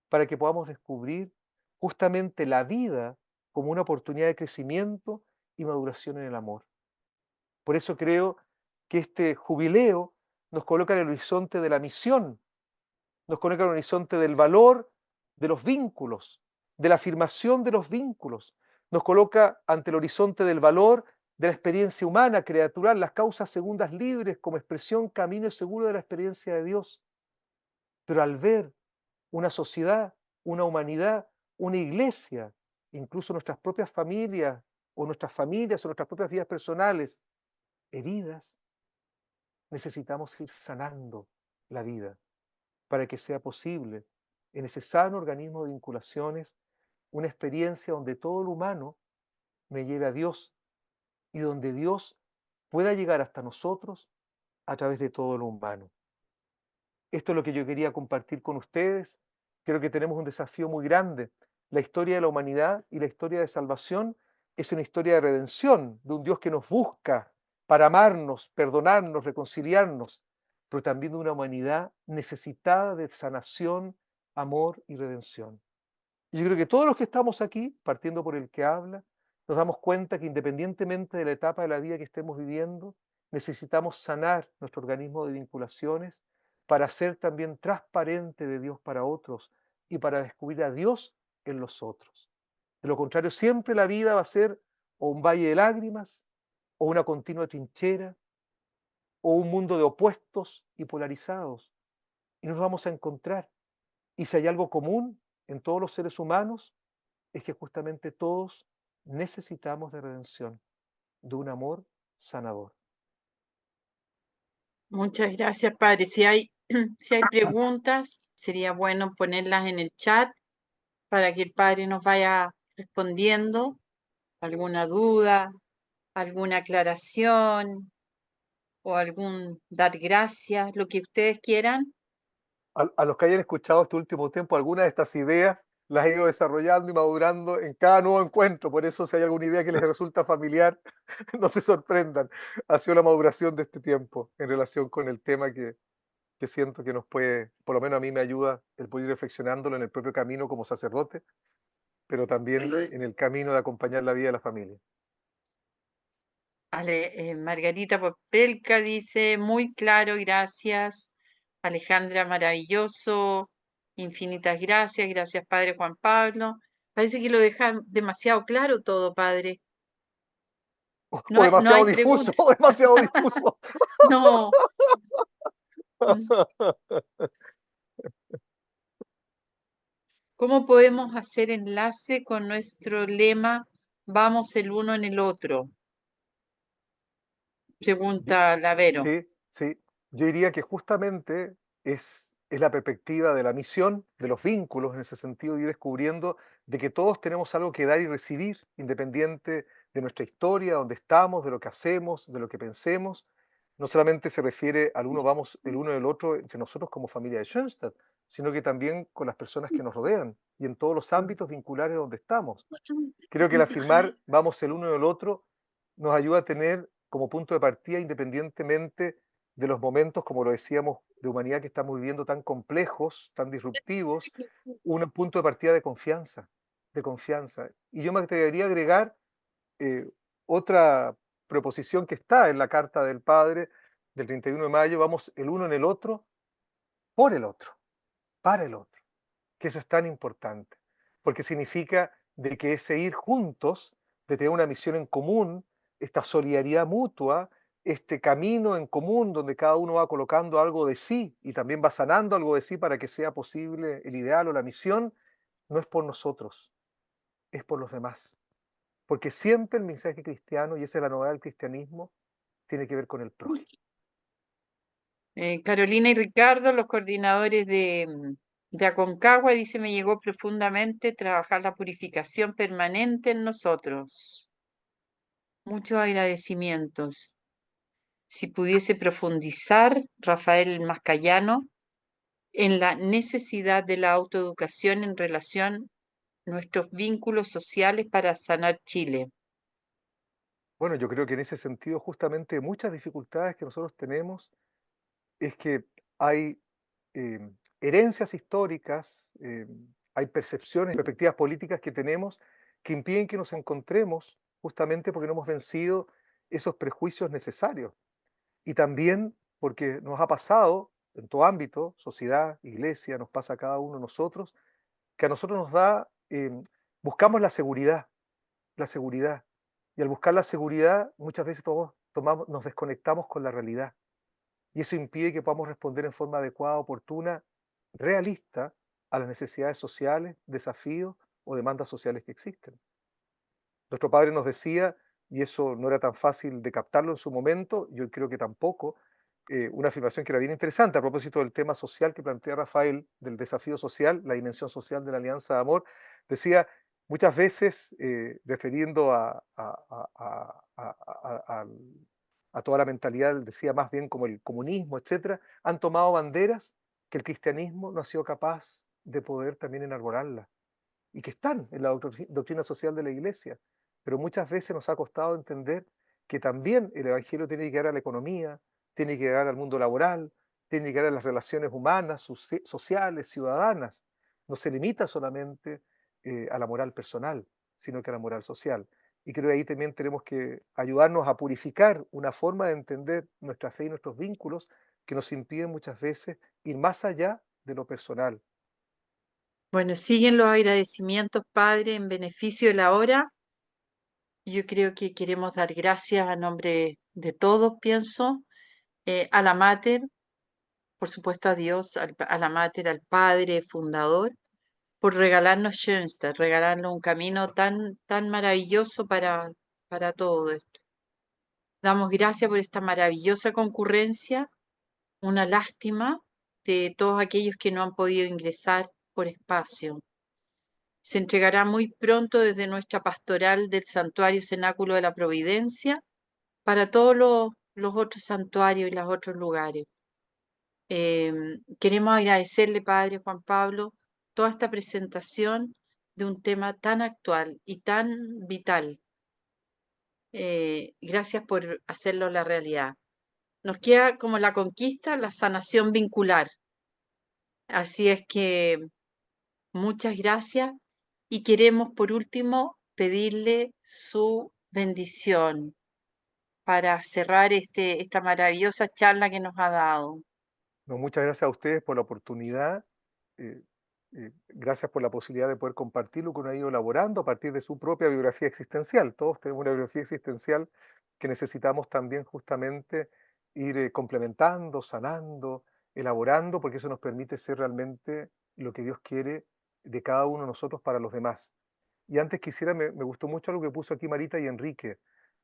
para que podamos descubrir justamente la vida como una oportunidad de crecimiento y maduración en el amor. Por eso creo que este jubileo nos coloca en el horizonte de la misión, nos coloca en el horizonte del valor de los vínculos, de la afirmación de los vínculos, nos coloca ante el horizonte del valor de la experiencia humana, creatural, las causas segundas libres como expresión, camino y seguro de la experiencia de Dios. Pero al ver una sociedad, una humanidad, una iglesia, incluso nuestras propias familias o nuestras familias o nuestras propias vidas personales heridas, necesitamos ir sanando la vida para que sea posible en ese sano organismo de vinculaciones una experiencia donde todo lo humano me lleve a Dios y donde Dios pueda llegar hasta nosotros a través de todo lo humano. Esto es lo que yo quería compartir con ustedes. Creo que tenemos un desafío muy grande. La historia de la humanidad y la historia de salvación es una historia de redención, de un Dios que nos busca para amarnos, perdonarnos, reconciliarnos, pero también de una humanidad necesitada de sanación, amor y redención. Yo creo que todos los que estamos aquí, partiendo por el que habla, nos damos cuenta que independientemente de la etapa de la vida que estemos viviendo, necesitamos sanar nuestro organismo de vinculaciones para ser también transparente de Dios para otros y para descubrir a Dios en los otros. De lo contrario, siempre la vida va a ser o un valle de lágrimas, o una continua trinchera, o un mundo de opuestos y polarizados. Y nos vamos a encontrar. Y si hay algo común en todos los seres humanos, es que justamente todos necesitamos de redención, de un amor sanador. Muchas gracias, padre. Si hay, si hay preguntas, sería bueno ponerlas en el chat para que el padre nos vaya respondiendo. ¿Alguna duda, alguna aclaración o algún dar gracias, lo que ustedes quieran? A los que hayan escuchado este último tiempo, algunas de estas ideas las he ido desarrollando y madurando en cada nuevo encuentro. Por eso, si hay alguna idea que les resulta familiar, no se sorprendan. Ha sido la maduración de este tiempo en relación con el tema que siento que nos puede, por lo menos a mí me ayuda el poder ir reflexionándolo en el propio camino como sacerdote, pero también en el camino de acompañar la vida de la familia. Ale, Margarita Popelka dice, muy claro, gracias. Alejandra, maravilloso. Infinitas gracias. Gracias, Padre Juan Pablo. Parece que lo deja demasiado claro todo, Padre. O No demasiado hay difuso, preguntas. o demasiado difuso. No. ¿Cómo podemos hacer enlace con nuestro lema Vamos el uno en el otro? Yo- Pregunta Lavero. Sí, sí. Yo diría que justamente es es la perspectiva de la misión, de los vínculos, en ese sentido, de ir descubriendo de que todos tenemos algo que dar y recibir, independiente de nuestra historia, donde estamos, de lo que hacemos, de lo que pensemos. No solamente se refiere al uno vamos el uno del otro entre nosotros como familia de Schoenstatt, sino que también con las personas que nos rodean y en todos los ámbitos vinculares donde estamos. Creo que el afirmar vamos el uno del otro nos ayuda a tener como punto de partida, independientemente de los momentos, como lo decíamos, de humanidad que estamos viviendo tan complejos, tan disruptivos, un punto de partida de confianza, de confianza. Y yo me atrevería a agregar eh, otra proposición que está en la Carta del Padre del 31 de mayo, vamos el uno en el otro, por el otro, para el otro, que eso es tan importante, porque significa de que ese ir juntos, de tener una misión en común, esta solidaridad mutua, este camino en común donde cada uno va colocando algo de sí y también va sanando algo de sí para que sea posible el ideal o la misión, no es por nosotros, es por los demás. Porque siempre el mensaje cristiano, y esa es la novedad del cristianismo, tiene que ver con el prójimo. Carolina y Ricardo, los coordinadores de Aconcagua, dice, me llegó profundamente trabajar la purificación permanente en nosotros. Muchos agradecimientos. Si pudiese profundizar, Rafael Mascayano, en la necesidad de la autoeducación en relación a nuestros vínculos sociales para sanar Chile. Bueno, yo creo que en ese sentido, justamente muchas dificultades que nosotros tenemos es que hay herencias históricas, hay percepciones, perspectivas políticas que tenemos que impiden que nos encontremos justamente porque no hemos vencido esos prejuicios necesarios. Y también porque nos ha pasado en todo ámbito, sociedad, iglesia, nos pasa a cada uno de nosotros, que a nosotros nos da, buscamos la seguridad, la seguridad. Y al buscar la seguridad, muchas veces todos nos desconectamos con la realidad. Y eso impide que podamos responder en forma adecuada, oportuna, realista a las necesidades sociales, desafíos o demandas sociales que existen. Nuestro padre nos decía, y eso no era tan fácil de captarlo en su momento, yo creo que tampoco, una afirmación que era bien interesante a propósito del tema social que plantea Rafael, del desafío social, la dimensión social de la Alianza de Amor, decía muchas veces, refiriendo a toda la mentalidad, decía más bien como el comunismo, etcétera, han tomado banderas que el cristianismo no ha sido capaz de poder también enarbolarlas y que están en la doctrina social de la iglesia, pero muchas veces nos ha costado entender que también el evangelio tiene que llegar a la economía, tiene que llegar al mundo laboral, tiene que llegar a las relaciones humanas, sociales, ciudadanas. No se limita solamente a la moral personal, sino que a la moral social. Y creo que ahí también tenemos que ayudarnos a purificar una forma de entender nuestra fe y nuestros vínculos que nos impiden muchas veces ir más allá de lo personal. Bueno, siguen los agradecimientos, Padre, en beneficio de la hora. Yo creo que queremos dar gracias a nombre de todos, pienso, a la Mater, por supuesto a Dios, a la Mater, al Padre fundador, por regalarnos Schoenstatt, regalarnos un camino tan maravilloso para todo esto. Damos gracias por esta maravillosa concurrencia, una lástima de todos aquellos que no han podido ingresar por espacio. Se entregará muy pronto desde nuestra pastoral del Santuario Cenáculo de la Providencia para todos los otros santuarios y los otros lugares. Queremos agradecerle, Padre Juan Pablo, toda esta presentación de un tema tan actual y tan vital. Gracias por hacerlo la realidad. Nos queda como la conquista, la sanación vincular. Así es que muchas gracias y queremos por último pedirle su bendición para cerrar esta maravillosa charla que nos ha dado. No, muchas gracias a ustedes por la oportunidad. eh, Gracias por la posibilidad de poder compartir lo que uno ha ido elaborando a partir de su propia biografía existencial. Todos tenemos una biografía existencial que necesitamos también justamente ir complementando, sanando, elaborando, porque eso nos permite ser realmente lo que Dios quiere de cada uno de nosotros para los demás. Y antes quisiera, me gustó mucho lo que puso aquí Marita y Enrique.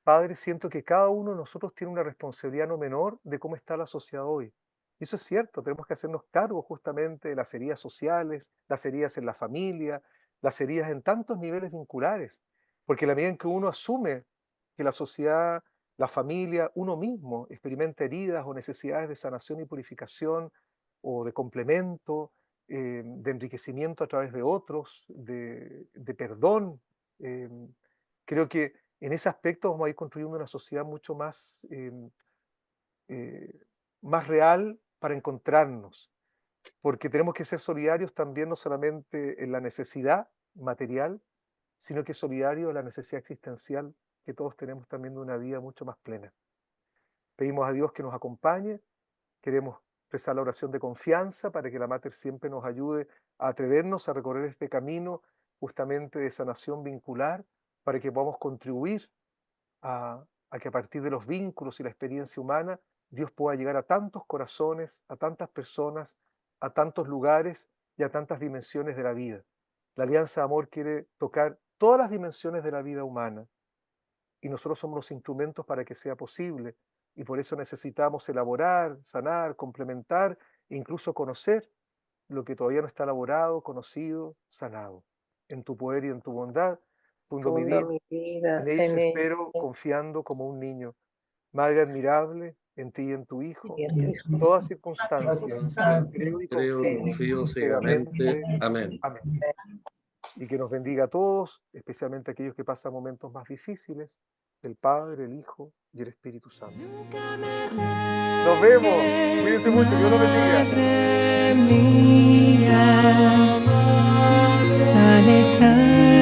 Padre, siento que cada uno de nosotros tiene una responsabilidad no menor de cómo está la sociedad hoy. Y eso es cierto, tenemos que hacernos cargo justamente de las heridas sociales, las heridas en la familia, las heridas en tantos niveles vinculares, porque la medida en que uno asume que la sociedad, la familia, uno mismo experimenta heridas o necesidades de sanación y purificación o de complemento, de enriquecimiento a través de otros, de perdón, eh, creo que en ese aspecto vamos a ir construyendo una sociedad mucho más, eh, más real para encontrarnos, porque tenemos que ser solidarios también no solamente en la necesidad material, sino que solidarios en la necesidad existencial que todos tenemos también de una vida mucho más plena. Pedimos a Dios que nos acompañe, queremos rezar la oración de confianza para que la Mater siempre nos ayude a atrevernos a recorrer este camino justamente de sanación vincular, para que podamos contribuir a que a partir de los vínculos y la experiencia humana, Dios pueda llegar a tantos corazones, a tantas personas, a tantos lugares y a tantas dimensiones de la vida. La Alianza de Amor quiere tocar todas las dimensiones de la vida humana y nosotros somos los instrumentos para que sea posible. Y por eso necesitamos elaborar, sanar, complementar e incluso conocer lo que todavía no está elaborado, conocido, sanado. En tu poder y en tu bondad, fundo mi Fundo vida. mi vida En ellos en espero, ella confiando como un niño. Madre admirable, en ti y en tu y Hijo, en tu en Hijo. toda circunstancia, Circunstancia, creo y creo y confío confío ciegamente. ciegamente. Amén. Amén. Y que nos bendiga a todos, especialmente aquellos que pasan momentos más difíciles, el Padre, el Hijo y el Espíritu Santo. Nos vemos. Cuídense mucho. Que Dios los bendiga. Madre mía, alejada.